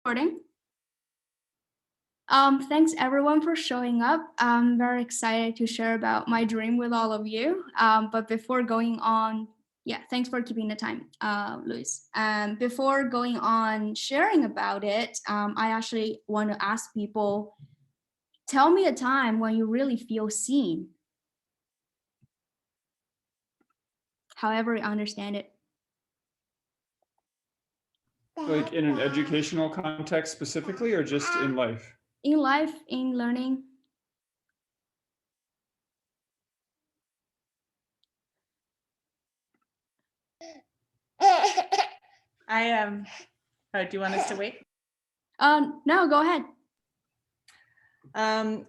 Recording. Thanks everyone for showing up. I'm very excited to share about my dream with all of you. But before going on, thanks for keeping the time, Luis. Before going on sharing about it, I actually want to ask people, tell me a time when you really feel seen. However you understand it. Like in an educational context specifically, or just in life? In life, in learning. Do you want us to wait? No, go ahead.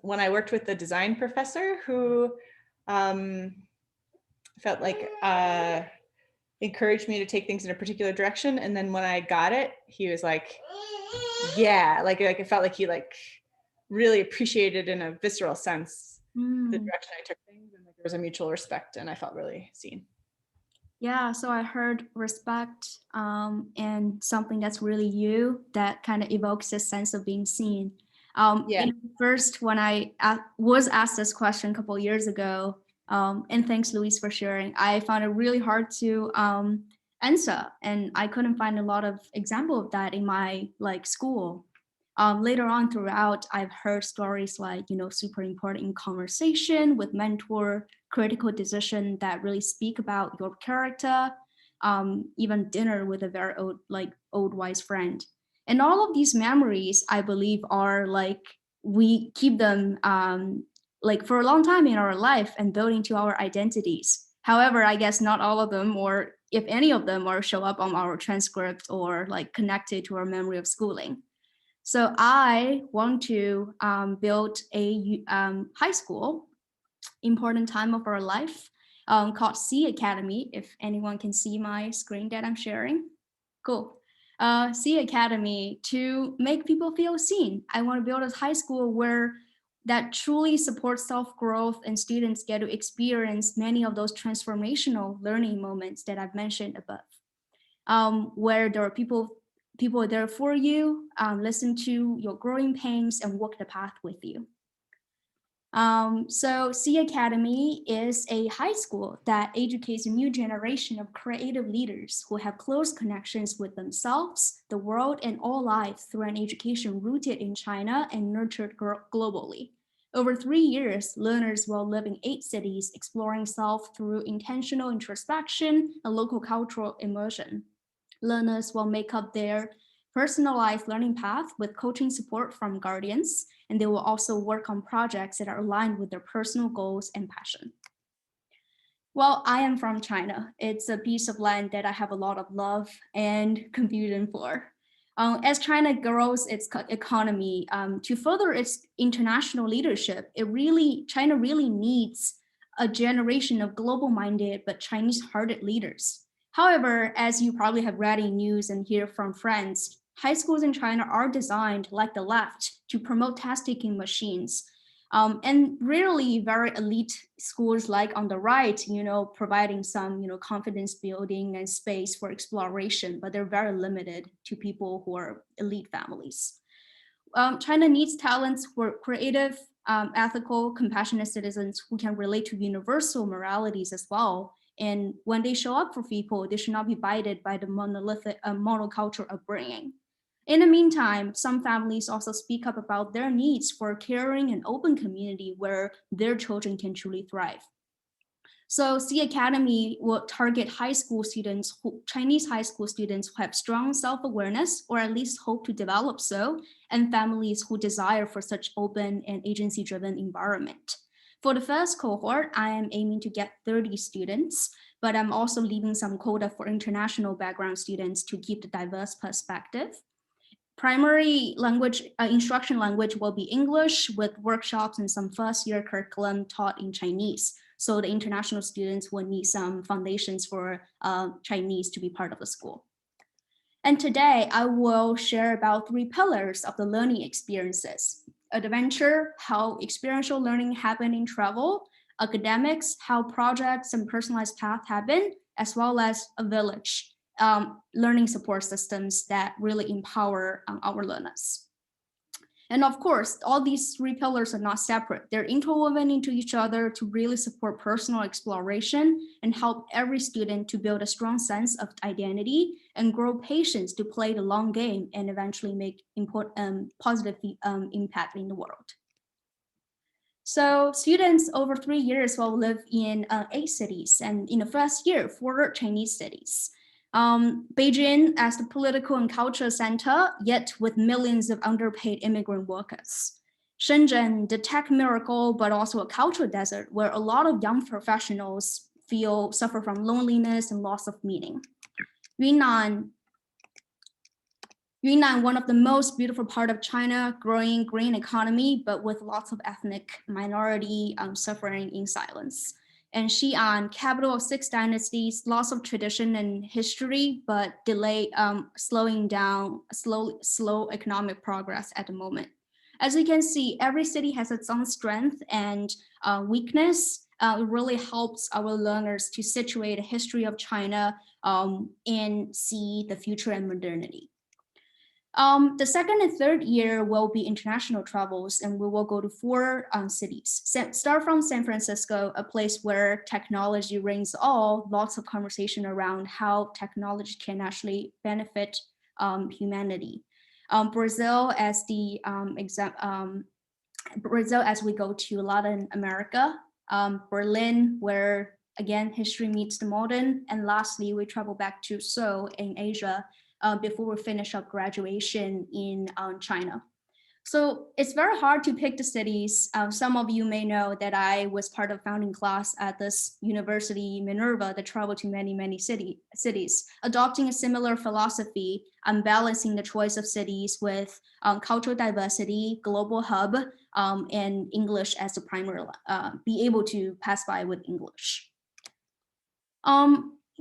When I worked with the design professor who felt like encouraged me to take things in a particular direction, and then when I got it, he was like, yeah, like it felt like he really appreciated in a visceral sense the direction I took things, and there was a mutual respect, and I felt really seen. Yeah, so I heard respect and something that's really you that kind of evokes a sense of being seen. First, when I was asked this question a couple of years ago, and thanks, Luis, for sharing, I found it really hard to answer, and I couldn't find a lot of example of that in my school. Later on throughout, I've heard stories like, super important in conversation with mentor, critical decision that really speak about your character, even dinner with a very old wise friend. And all of these memories, I believe, are we keep them for a long time in our life and build into our identities. However, I guess not all of them, or if any of them, are show up on our transcript or connected to our memory of schooling. So I want to build a high school, important time of our life, called C Academy. If anyone can see my screen that I'm sharing. Cool. C Academy to make people feel seen. I want to build a high school where that truly supports self-growth and students get to experience many of those transformational learning moments that I've mentioned above, where there are people are there for you, listen to your growing pains and walk the path with you. So C Academy is a high school that educates a new generation of creative leaders who have close connections with themselves, the world, and all life through an education rooted in China and nurtured globally. Over 3 years, learners will live in 8 cities, exploring self through intentional introspection and local cultural immersion. Learners will make up their personalized learning path with coaching support from guardians, and they will also work on projects that are aligned with their personal goals and passion. Well, I am from China. It's a piece of land that I have a lot of love and confusion for. As China grows its economy to further its international leadership, China really needs a generation of global-minded but Chinese-hearted leaders. However, as you probably have read in news and hear from friends, high schools in China are designed, like the left, to promote test-taking machines. And rarely very elite schools like on the right, providing some, confidence building and space for exploration, but they're very limited to people who are elite families. China needs talents who are creative, ethical, compassionate citizens who can relate to universal moralities as well. And when they show up for people, they should not be bited by the monolithic monoculture upbringing. In the meantime, some families also speak up about their needs for a caring and open community where their children can truly thrive. So C Academy will target Chinese high school students who have strong self-awareness, or at least hope to develop so, and families who desire for such open and agency-driven environment. For the first cohort, I am aiming to get 30 students, but I'm also leaving some quota for international background students to keep the diverse perspective. Primary language, instruction language will be English, with workshops and some first-year curriculum taught in Chinese. So the international students will need some foundations for Chinese to be part of the school. And today I will share about 3 pillars of the learning experiences: adventure, how experiential learning happen in travel; academics, how projects and personalized path happen; as well as a village, learning support systems that really empower our learners. And of course, all these three pillars are not separate. They're interwoven into each other to really support personal exploration and help every student to build a strong sense of identity and grow patience to play the long game and eventually make positive impact in the world. So students over 3 years will live in 8 cities, and in the first year, 4 Chinese cities. Beijing as the political and cultural center, yet with millions of underpaid immigrant workers. Shenzhen, the tech miracle, but also a cultural desert where a lot of young professionals suffer from loneliness and loss of meaning. Yunnan, one of the most beautiful part of China, growing green economy, but with lots of ethnic minority suffering in silence. And Xi'an, capital of 6 dynasties, lots of tradition and history, but slowing down, slow economic progress at the moment. As you can see, every city has its own strength and weakness. It really helps our learners to situate the history of China and see the future and modernity. The second and third year will be international travels, and we will go to 4 cities. Start from San Francisco, a place where technology reigns all, lots of conversation around how technology can actually benefit humanity. Brazil as the Brazil as we go to Latin America, Berlin, where again, history meets the modern, and lastly, we travel back to Seoul in Asia, before we finish up graduation in China. So it's very hard to pick the cities. Some of you may know that I was part of founding class at this university, Minerva, that traveled to many cities. Adopting a similar philosophy, I'm balancing the choice of cities with cultural diversity, global hub, and English as a primary, be able to pass by with English.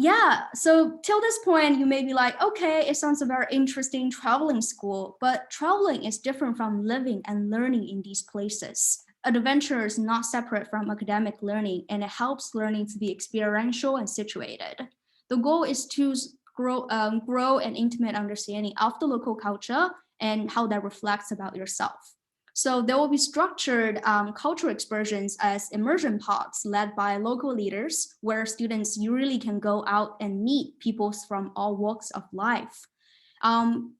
Yeah, so till this point, you may be like, okay, it sounds a very interesting traveling school, but traveling is different from living and learning in these places. Adventure is not separate from academic learning, and it helps learning to be experiential and situated. The goal is to grow an intimate understanding of the local culture and how that reflects about yourself. So there will be structured cultural excursions as immersion pods led by local leaders, where students really can go out and meet people from all walks of life.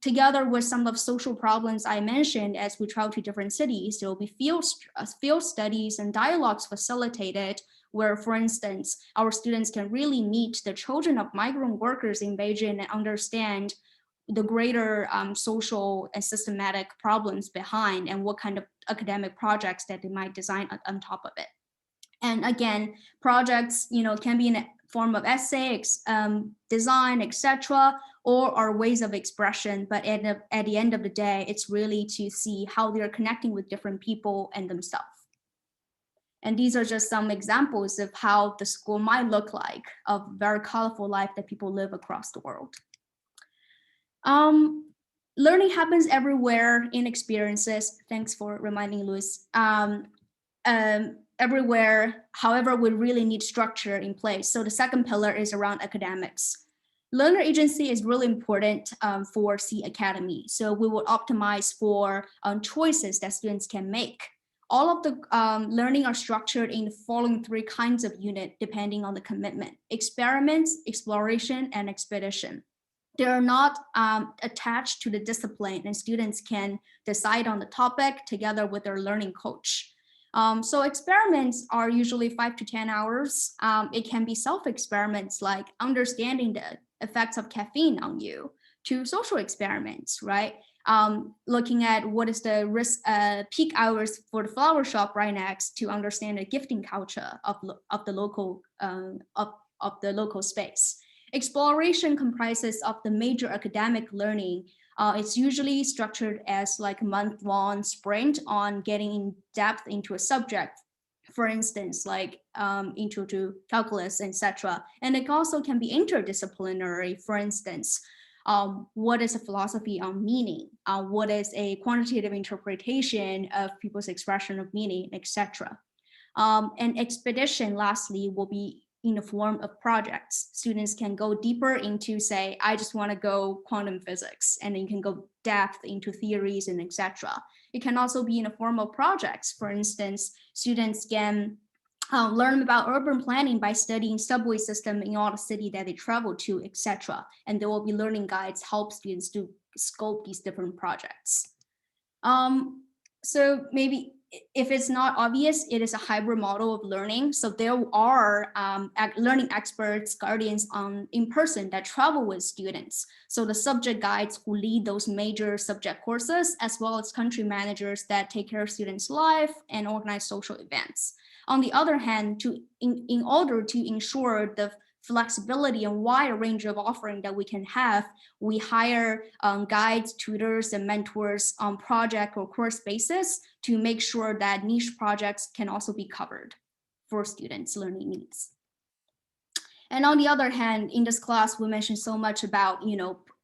Together with some of social problems I mentioned as we travel to different cities, there will be field studies and dialogues facilitated, where, for instance, our students can really meet the children of migrant workers in Beijing and understand the greater social and systematic problems behind and what kind of academic projects that they might design on top of it. And again, projects, can be in a form of essays, design, etc., or are ways of expression. But at the end of the day, it's really to see how they're connecting with different people and themselves. And these are just some examples of how the school might look like, of very colorful life that people live across the world. Learning happens everywhere in experiences. Thanks for reminding Luis. Everywhere, however, we really need structure in place. So the second pillar is around academics. Learner agency is really important for C Academy. So we will optimize for choices that students can make. All of the learning are structured in the following 3 kinds of unit, depending on the commitment: experiments, exploration, and expedition. They are not attached to the discipline, and students can decide on the topic together with their learning coach. So experiments are usually 5 to 10 hours. It can be self-experiments like understanding the effects of caffeine on you, to social experiments, right? Looking at what is the risk peak hours for the flower shop right next to understand the gifting culture of the local space. Exploration comprises of the major academic learning. It's usually structured as like a month-long sprint on getting in depth into a subject, for instance, like intro to calculus, etc. And it also can be interdisciplinary, for instance, what is a philosophy on meaning? What is a quantitative interpretation of people's expression of meaning, etc. And expedition, lastly, will be in the form of projects. Students can go deeper into, say, I just want to go quantum physics, and then you can go depth into theories and etc. It can also be in the form of projects. For instance, students can learn about urban planning by studying subway system in all the city that they travel to, etc. And there will be learning guides help students to scope these different projects. So maybe if it's not obvious, it is a hybrid model of learning. So there are learning experts, guardians in person that travel with students. So the subject guides who lead those major subject courses, as well as country managers that take care of students' life and organize social events. On the other hand, in order to ensure the flexibility and wide range of offering that we can have, we hire guides, tutors, and mentors on project or course basis to make sure that niche projects can also be covered for students' learning needs. And on the other hand, in this class, we mentioned so much about,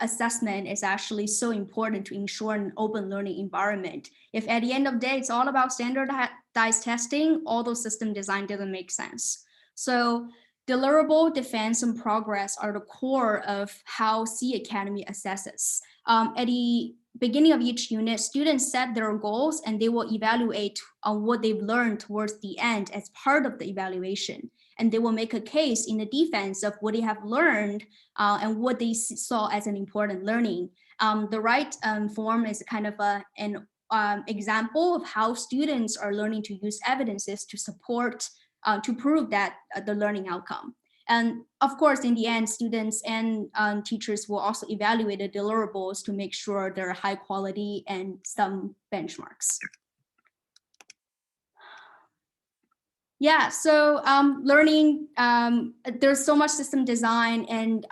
assessment is actually so important to ensure an open learning environment. If at the end of the day, it's all about standardized testing, all those system design doesn't make sense. So deliverable, defense, and progress are the core of how C Academy assesses. At the beginning of each unit, students set their goals and they will evaluate on what they've learned towards the end as part of the evaluation. And they will make a case in the defense of what they have learned and what they saw as an important learning. The right form is kind of an example of how students are learning to use evidences to support, to prove that the learning outcome. And of course, in the end, students and teachers will also evaluate the deliverables to make sure they're high quality and some benchmarks. Yeah, so learning, there's so much system design, and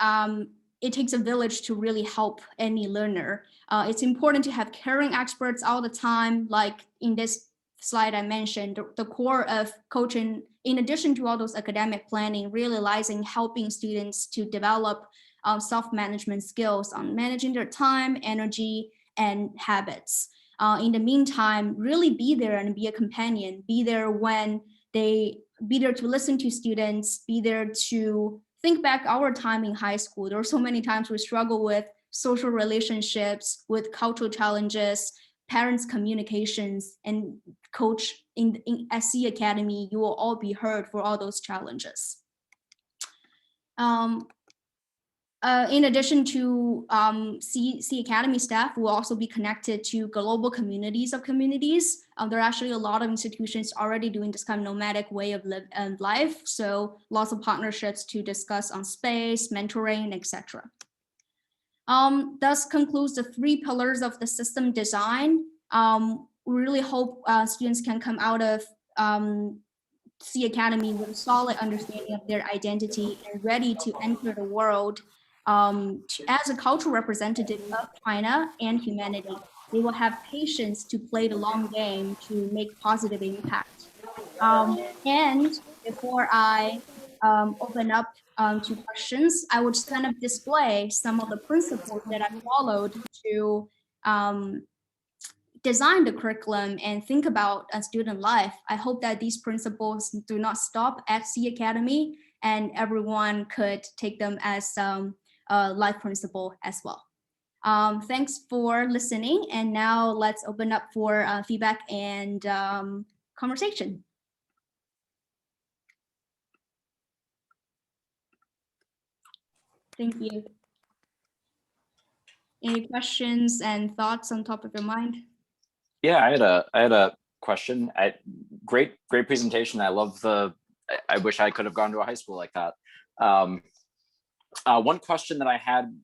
it takes a village to really help any learner. It's important to have caring experts all the time, like in this slide I mentioned, the core of coaching, in addition to all those academic planning, really lies in helping students to develop self-management skills on managing their time, energy, and habits. In the meantime, really be there and be a companion, be there when be there to listen to students, be there to think back our time in high school. There are so many times we struggle with social relationships, with cultural challenges, parents' communications, and coach in SC Academy, you will all be heard for all those challenges. In addition to C Academy staff, will also be connected to global communities of communities. There are actually a lot of institutions already doing this kind of nomadic way of life. So lots of partnerships to discuss on space, mentoring, etc. Thus concludes the 3 pillars of the system design. We really hope students can come out of C Academy with a solid understanding of their identity and ready to enter the world as a cultural representative of China and humanity. They will have patience to play the long game to make positive impact. And before I open up to questions, I would just kind of display some of the principles that I followed to design the curriculum and think about a student life. I hope that these principles do not stop at C Academy, and everyone could take them as a life principle as well. Thanks for listening, and now let's open up for feedback and conversation. Thank you. Any questions and thoughts on top of your mind? Yeah, I had a question. Great presentation. I love I wish I could have gone to a high school like that. One question that I had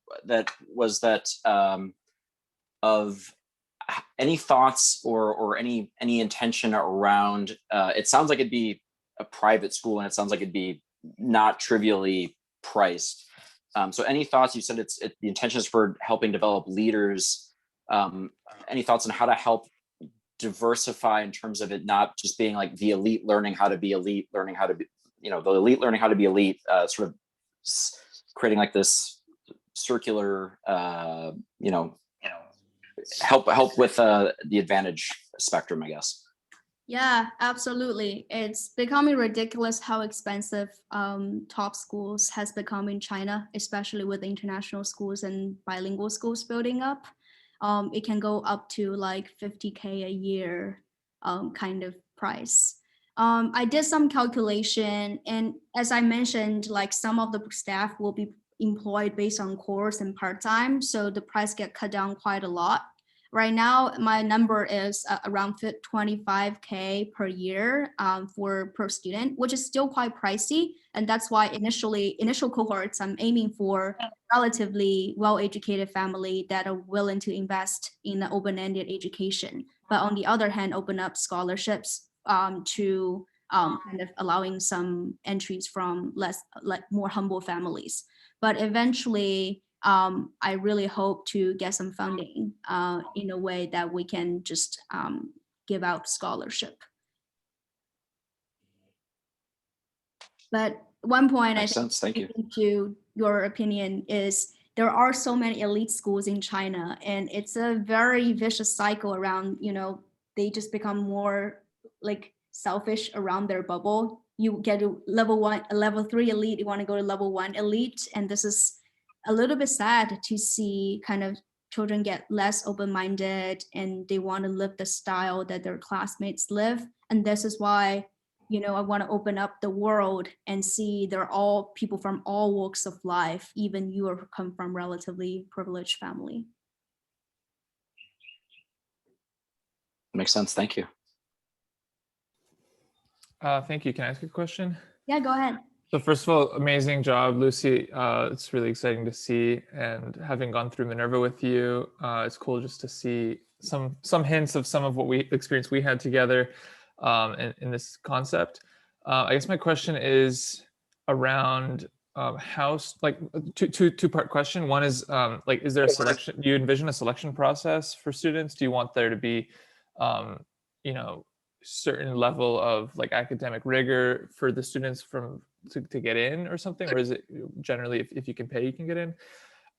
was that of any thoughts or any intention around, it sounds like it'd be a private school and it sounds like it'd be not trivially priced. So any thoughts? You said the intention is for helping develop leaders. Any thoughts on how to help diversify in terms of it not just being like the elite learning how to be elite, learning how to be, the elite learning how to be elite, sort of creating like this circular, help with the advantage spectrum, I guess. Yeah, absolutely. It's becoming ridiculous how expensive top schools has become in China, especially with international schools and bilingual schools building up. It can go up to like 50K a year kind of price. I did some calculation, and as I mentioned, like some of the staff will be employed based on course and part-time, so the price get cut down quite a lot. Right now, my number is around 25K per year for per student, which is still quite pricey. And that's why initial cohorts, I'm aiming for relatively well-educated family that are willing to invest in the open-ended education. But on the other hand, open up scholarships to kind of allowing some entries from more humble families. But eventually, I really hope to get some funding in a way that we can just give out scholarship. But one point Makes I think sense. Thank you. to your opinion is there are so many elite schools in China, and it's a very vicious cycle around, they just become more like selfish around their bubble. You get to level 1, level 3 elite, you want to go to level 1 elite, and this is a little bit sad to see kind of children get less open-minded and they want to live the style that their classmates live. And this is why, I want to open up the world and see they're all people from all walks of life, even you are come from relatively privileged family. Makes sense. Thank you. Thank you. Can I ask a question? Yeah, go ahead. So first of all, amazing job, Lucy. It's really exciting to see, and having gone through Minerva with you, it's cool just to see some hints of some of what experience we had together in this concept. I guess my question is around how, like, two-part question. One is like, is there a selection? Do you envision a selection process for students? Do you want there to be, certain level of like academic rigor for the students to get in or something, or is it generally if you can pay you can get in?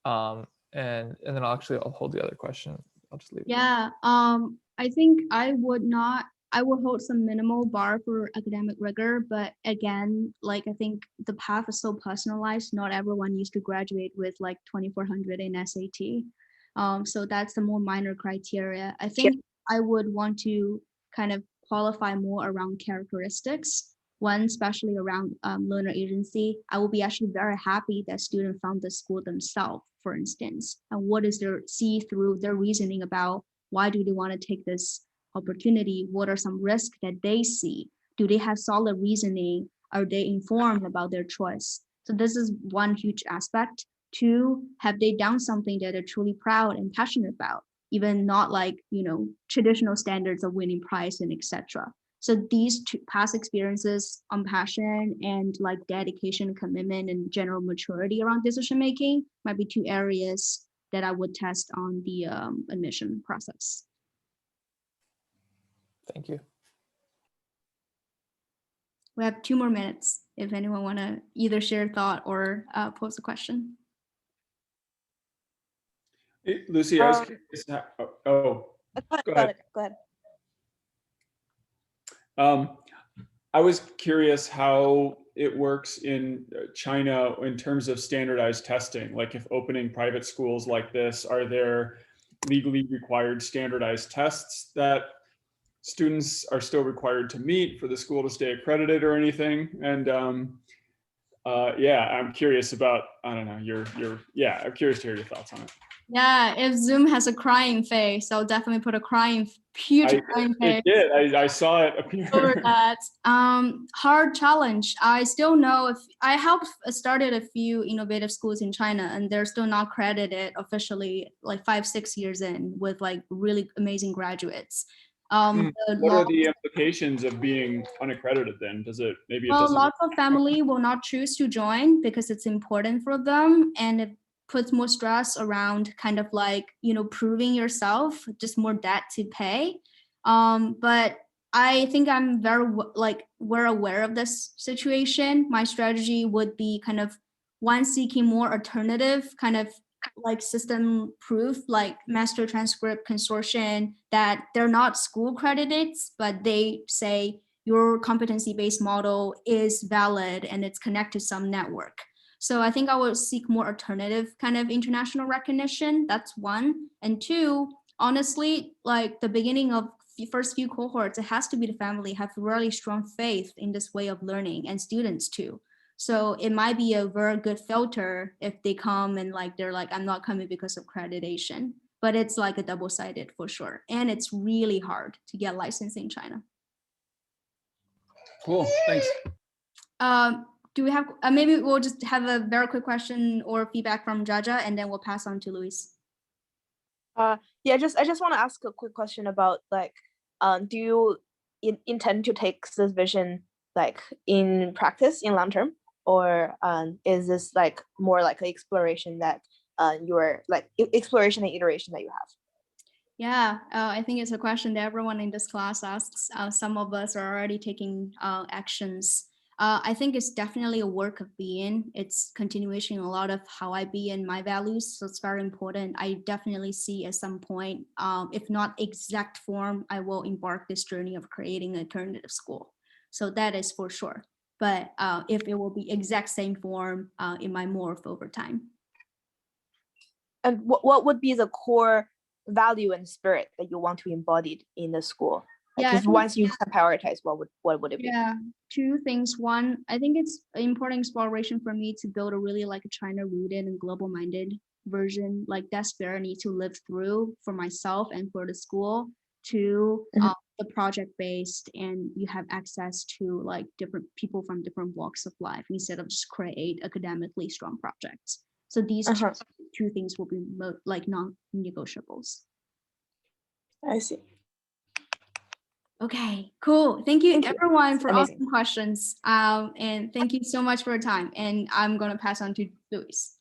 And then I'll hold the other question. I'll just leave it. Yeah, I think I will hold some minimal bar for academic rigor, but again, like I think the path is so personalized. Not everyone used to graduate with like 2400 in SAT. So that's the more minor criteria. I think I would want to kind of qualify more around characteristics. One, especially around learner agency. I will be actually very happy that students found the school themselves, for instance, and what is see through their reasoning about why do they want to take this opportunity? What are some risks that they see? Do they have solid reasoning? Are they informed about their choice? So this is one huge aspect. Two, have they done something that they're truly proud and passionate about? Even not like, traditional standards of winning prize and etc. So these two past experiences on passion and like dedication, commitment, and general maturity around decision making might be two areas that I would test on the admission process. Thank you. We have 2 more minutes if anyone want to either share a thought or pose a question. Hey, Lucy, I was curious. Go ahead. Go ahead. I was curious how it works in China in terms of standardized testing. Like if opening private schools like this, are there legally required standardized tests that students are still required to meet for the school to stay accredited or anything? And yeah, I'm curious about, I don't know, I'm curious to hear your thoughts on it. Yeah, if Zoom has a crying face, I'll definitely put a huge crying face. It did. I saw it appear. Over that. Hard challenge. I still know if I helped started a few innovative schools in China, and they're still not credited officially like 5-6 years in with like really amazing graduates. What are the implications of being unaccredited then? Well, lots of family will not choose to join because it's important for them, and it puts more stress around kind of like, proving yourself, just more debt to pay. But I think I'm we're aware of this situation. My strategy would be kind of one, seeking more alternative kind of like system proof, like Master Transcript Consortium, that they're not school credited, but they say your competency-based model is valid and it's connected to some network. So I think I would seek more alternative kind of international recognition. That's one. And two, honestly, like the beginning of the first few cohorts, it has to be the family have really strong faith in this way of learning, and students too. So it might be a very good filter if they come and like they're like, I'm not coming because of accreditation, but it's like a double-sided for sure. And it's really hard to get licensed in China. Cool, thanks. Do we have, maybe we'll just have a very quick question or feedback from Jaja, and then we'll pass on to Luis. Yeah, I just want to ask a quick question about like, do you intend to take this vision like in practice in long term, or is this like more like an exploration that you're like exploration and iteration that you have? Yeah, I think it's a question that everyone in this class asks. Some of us are already taking actions. I think it's definitely a work of being. It's continuation a lot of how I be and my values. So it's very important. I definitely see at some point, if not exact form, I will embark this journey of creating an alternative school. So that is for sure. But if it will be exact same form, it might morph over time. And what would be the core value and spirit that you want to embody in the school? Yeah, Because once you can prioritize, what would it be? Yeah, two things. One, I think it's an important exploration for me to build a really like a China rooted and global minded version. Like that spirit I need to live through for myself and for the school. Two, the project based, and you have access to like different people from different walks of life instead of just create academically strong projects. So these two things will be like non-negotiables. I see. Okay, cool. Thank you everyone for Amazing. asking questions. And thank you so much for your time. And I'm going to pass on to Luis.